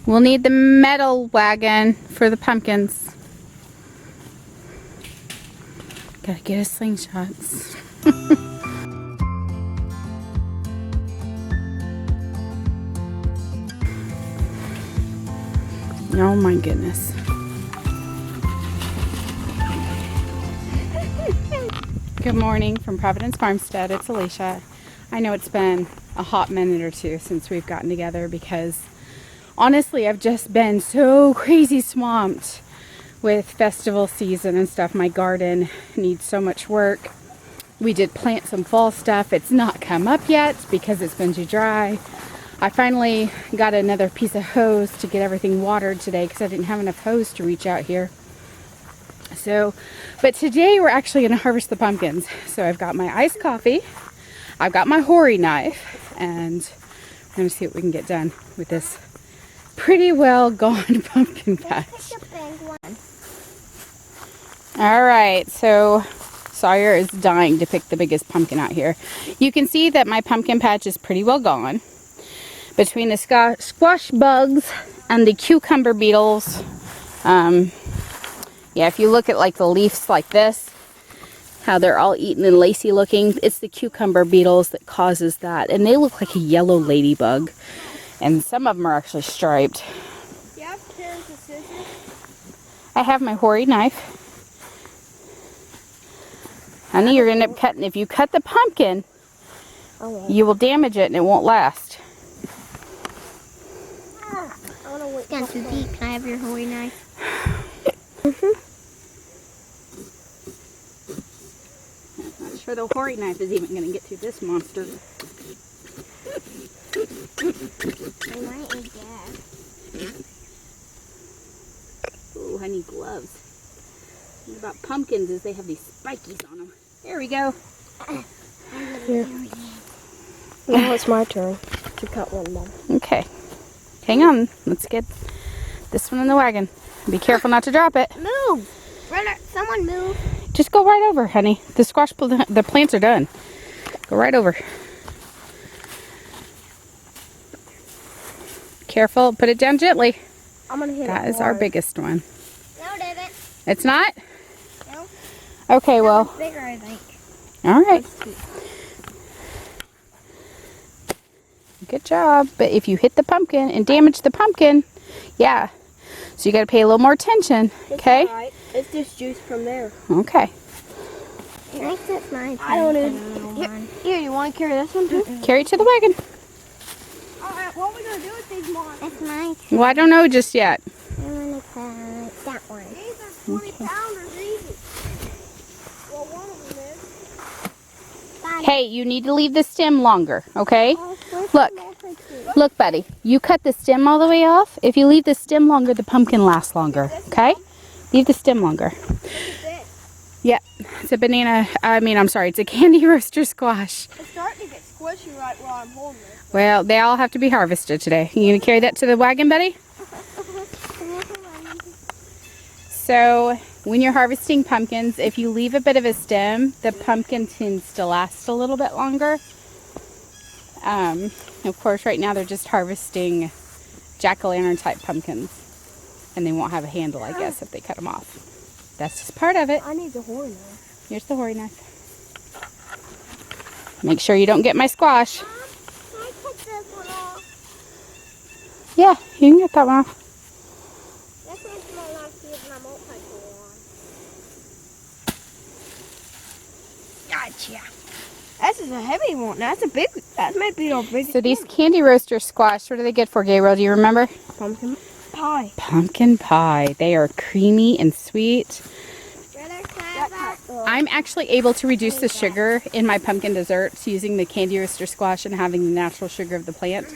We'll need the metal wagon for the pumpkins. Gotta get us slingshots. Oh my goodness. Good morning from Providence Farmstead. It's Alicia. I know it's been a hot minute or two since we've gotten together because honestly I've just been so crazy swamped with festival season and stuff. My garden needs so much work. We did plant some fall stuff. It's not come up yet because it's been too dry. I finally got another piece of hose to get everything watered today because I didn't have enough hose to reach out here. So, but today we're actually going to harvest the pumpkins. So I've got my iced coffee, I've got my Hori knife, and we're going to see what we can get done with this pretty well gone pumpkin patch. All right, so Sawyer is dying to pick the biggest pumpkin out here. You can see that my pumpkin patch is pretty well gone. Between the squash bugs and the cucumber beetles, yeah, if you look at like the leaves like this, how they're all eaten and lacy looking, it's the cucumber beetles that causes that. And they look like a yellow ladybug. And some of them are actually striped. Do you have pairs of scissors? I have my Hori knife. Honey, you're going to end up cutting. If you cut the pumpkin, you will damage it and it won't last. It's gone too deep. Can I have your Hori knife? I'm not sure the Hori knife is even going to get through this monster. Oh, I need gloves. The thing about pumpkins is they have these spikies on them. There we go. Here. Now it's my turn to cut one more. Okay. Hang on. Let's get this one in the wagon. Be careful not to drop it. Move! Someone move. Just go right over, honey. The squash, the plants are done. Go right over. Careful. Put it down gently. I'm gonna hit it. That is our biggest one. No, it isn't. It's not? No. Okay, well. That one's bigger, I think. All right. Good job. But if you hit the pumpkin and damage the pumpkin, yeah. So you got to pay a little more attention. Okay? It's alright. It's just juice from there. Okay. I think that's mine. I don't even. Here, you want to carry this one too? Carry it to the wagon. Alright, what are we going to do with these monsters? That's mine. Well, I don't know just yet. I'm going to cut that one. These are 20 pounders easy. Well, one of them is. Hey, you need to leave the stem longer, okay? Look. Look, buddy. You cut the stem all the way off. If you leave the stem longer, the pumpkin lasts longer, okay? Leave the stem longer. Yeah, it's a banana. I'm sorry, it's a candy roaster squash. It's starting to get squishy right while I'm holding it. Well, they all have to be harvested today. You gonna carry that to the wagon, buddy? So, when you're harvesting pumpkins, if you leave a bit of a stem, the pumpkin tends to last a little bit longer. Of course, right now they're just harvesting jack-o'-lantern type pumpkins. And they won't have a handle, I guess, if they cut them off. That's just part of it. I need the Hori knife. Here's the Hori knife. Make sure you don't get my squash. Can I cut this one off? Yeah, you can get that one off. This one's small enough to use my multi-tool on. Gotcha. This is a heavy one. That's a big. That might be our biggest. So these candy roaster squash, what are they good for, Gabriel? Do you remember? Pumpkin pie. Pumpkin pie. They are creamy and sweet. I'm I'm actually able to reduce the sugar in my pumpkin desserts using the candy roaster squash and having the natural sugar of the plant,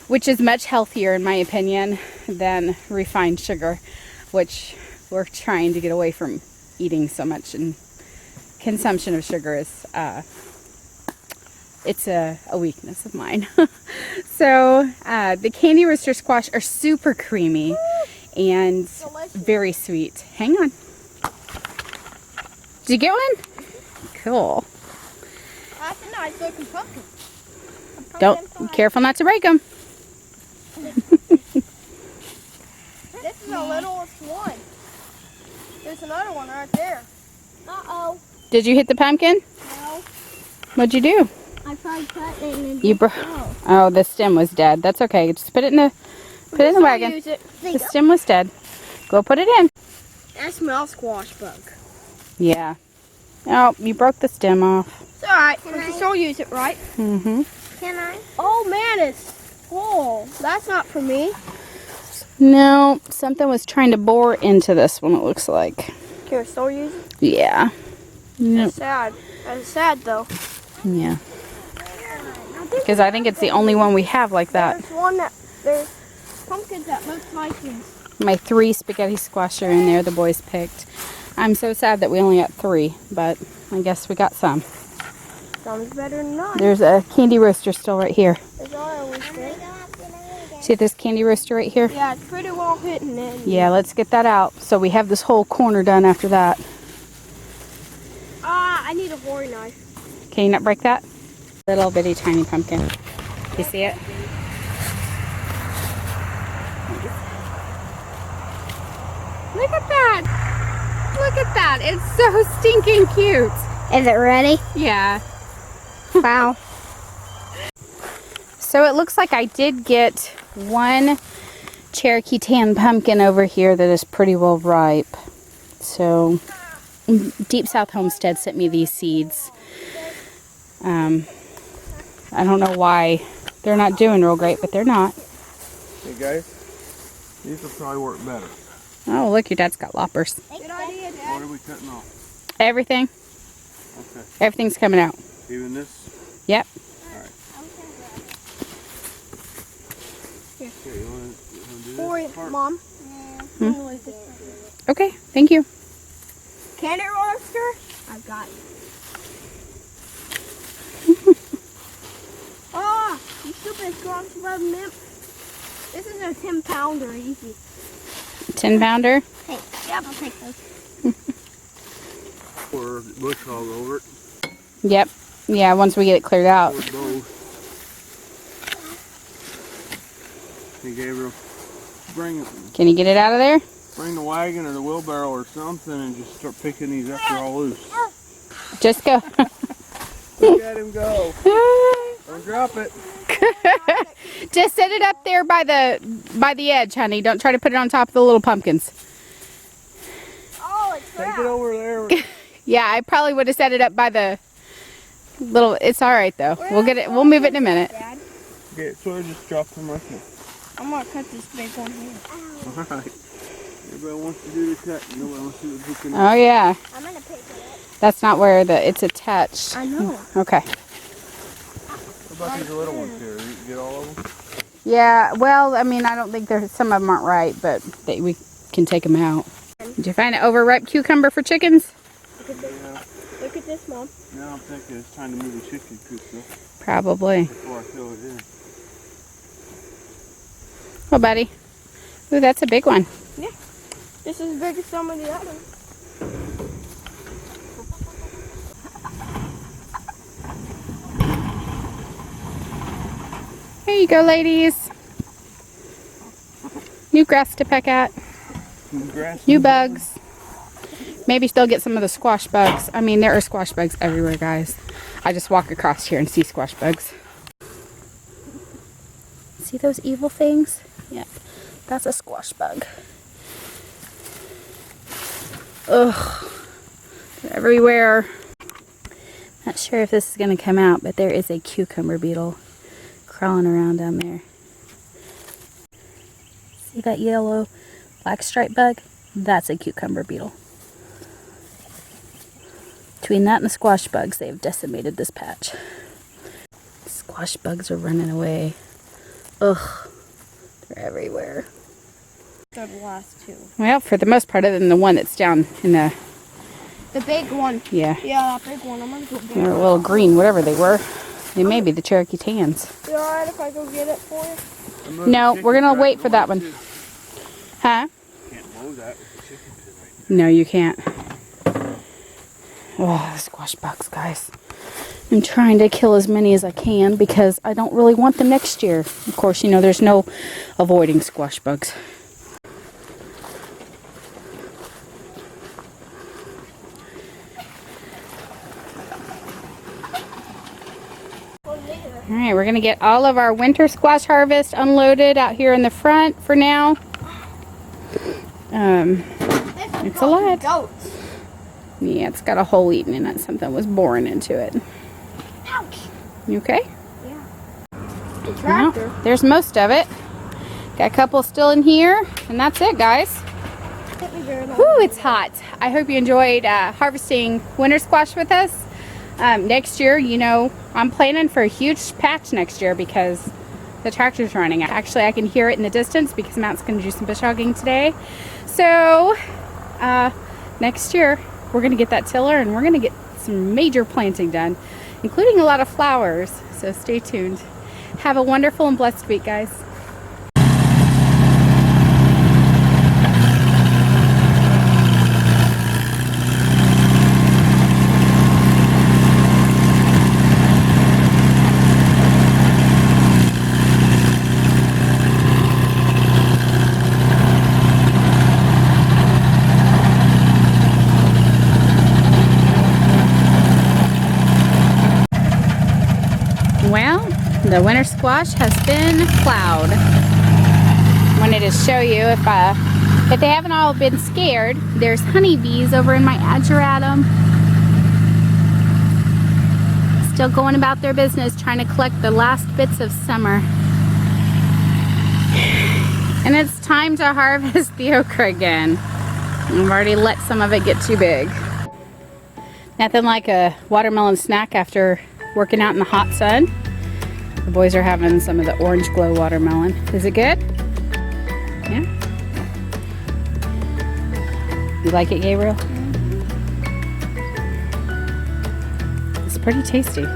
which is much healthier in my opinion than refined sugar, which we're trying to get away from eating so much, and consumption of sugar is it's a weakness of mine. So the candy roaster squash are super creamy and very sweet. Hang on. Did you get one? Cool. That's a nice looking pumpkin. Don't, careful not to break them. the littlest one. There's another one right there. Uh-oh. Did you hit the pumpkin? No. What'd you do? I tried cutting it and You broke. Oh, the stem was dead. That's okay. Just put it in the wagon. Use it. The stem was dead. Go put it in. I smell squash bug. Yeah. Oh, you broke the stem off. It's alright. We can still use it, right? Mm-hmm. Can I? Oh man, it's full. That's not for me. No, something was trying to bore into this one, it looks like. Can we still use it? Yeah. No. That's sad. That's sad though. Yeah. Because I think it's the only one we have like that. There's pumpkins that look like this. My 3 spaghetti squash are in there the boys picked. I'm so sad that we only got 3, but I guess we got some. Sounds better than none. There's a candy roaster still right here. That's all I always say. See this candy roaster right here? Yeah, it's pretty well hidden in. Yeah, let's get that out. So we have this whole corner done after that. I need a Hori knife. Can you not break that? Little bitty tiny pumpkin. You see it? Look at that! Look at that! It's so stinking cute! Is it ready? Yeah. Wow. So it looks like I did get one Cherokee tan pumpkin over here that is pretty well ripe. So Deep South Homestead sent me these seeds. I don't know why they're not doing real great, but they're not. Hey guys, these will probably work better. Oh, look, your dad's got loppers. Good idea, What Dad. are we cutting off? Everything. Okay. Everything's coming out. Even this? Yep. Alright. Okay, you wanna do Hori, this part? Mom. Okay, thank you. Candy roaster? I've got it. Oh, you stupid squash bug nymph. This is a 10-pounder, easy. 10 pounder. Hey, yep, I'll take those. Or bush hog over it. Yep. Yeah, once we get it cleared out. Or both. Hey Gabriel, Can you get it out of there? bring the wagon or the wheelbarrow or something and just start picking these up. They're all loose. Just go. Look at him go. Don't drop it. Just set it up there by the edge, honey. Don't try to put it on top of the little pumpkins. Oh, it's Take it crap. over there. Yeah, I probably would have set it up by the little. It's all right though. We'll get it. We'll move it in a minute. Dad, Okay, so I just dropped them right there. I'm gonna cut this big one here. Alright. Everybody wants to do the cut. Nobody wants to do the picking. Oh yeah, I'm gonna pick it up. that's not where it's attached. I know. Okay. What about these little ones here? You get all of them? Yeah. Well, I mean, I don't think there's some of them aren't right, but we can take them out. Did you find an overripe cucumber for chickens? Look at this. Yeah. Look at this, Mom. Now I'm thinking it's time to move the chicken coop though, Probably. before I fill it in. Oh, buddy. Ooh, that's a big one. This is as big as some of the others. Here you go, ladies. New grass to peck at. Grass. New bugs. Maybe still get some of the squash bugs. I mean, there are squash bugs everywhere, guys. I just walk across here and see squash bugs. See those evil things? Yeah, that's a squash bug. Ugh, they're everywhere. Not sure if this is gonna come out, but there is a cucumber beetle crawling around down there. See that yellow black stripe bug? That's a cucumber beetle. Between that and the squash bugs, they've decimated this patch. Squash bugs are running away. Ugh, they're everywhere. The last two. Well, for the most part, other than the one that's down in the, The big one. yeah, Yeah, that big one. I'm gonna go get they're it. a little green, whatever they were. They may be the Cherokee tans. You alright if I go get it for you? No, we're gonna wait for that one. Huh? Can't blow that with the chicken coop right there. No, you can't. Oh, the squash bugs, guys. I'm trying to kill as many as I can because I don't really want them next year. Of course, you know, there's no avoiding squash bugs. All right, we're gonna get all of our winter squash harvest unloaded out here in the front for now. It's a lot. Goats. Yeah, it's got a hole eaten in it. Something was boring into it. Ouch. You okay? Yeah. Well, Tractor. there's most of it. Got a couple still in here, and that's it, guys. Took me very long. Whew, it's hot. I hope you enjoyed harvesting winter squash with us. Next year, you know, I'm planning for a huge patch next year because the tractor's running. Actually, I can hear it in the distance because Matt's going to do some bush hogging today. So, next year, we're going to get that tiller and we're going to get some major planting done, including a lot of flowers. So stay tuned. Have a wonderful and blessed week, guys. Well, the winter squash has been plowed. Wanted to show you if they haven't all been scared, there's honeybees over in my ageratum. Still going about their business trying to collect the last bits of summer. And it's time to harvest the okra again. I've already let some of it get too big. Nothing like a watermelon snack after working out in the hot sun. The boys are having some of the orange glow watermelon. Is it good? Yeah? You like it, Gabriel? It's pretty tasty.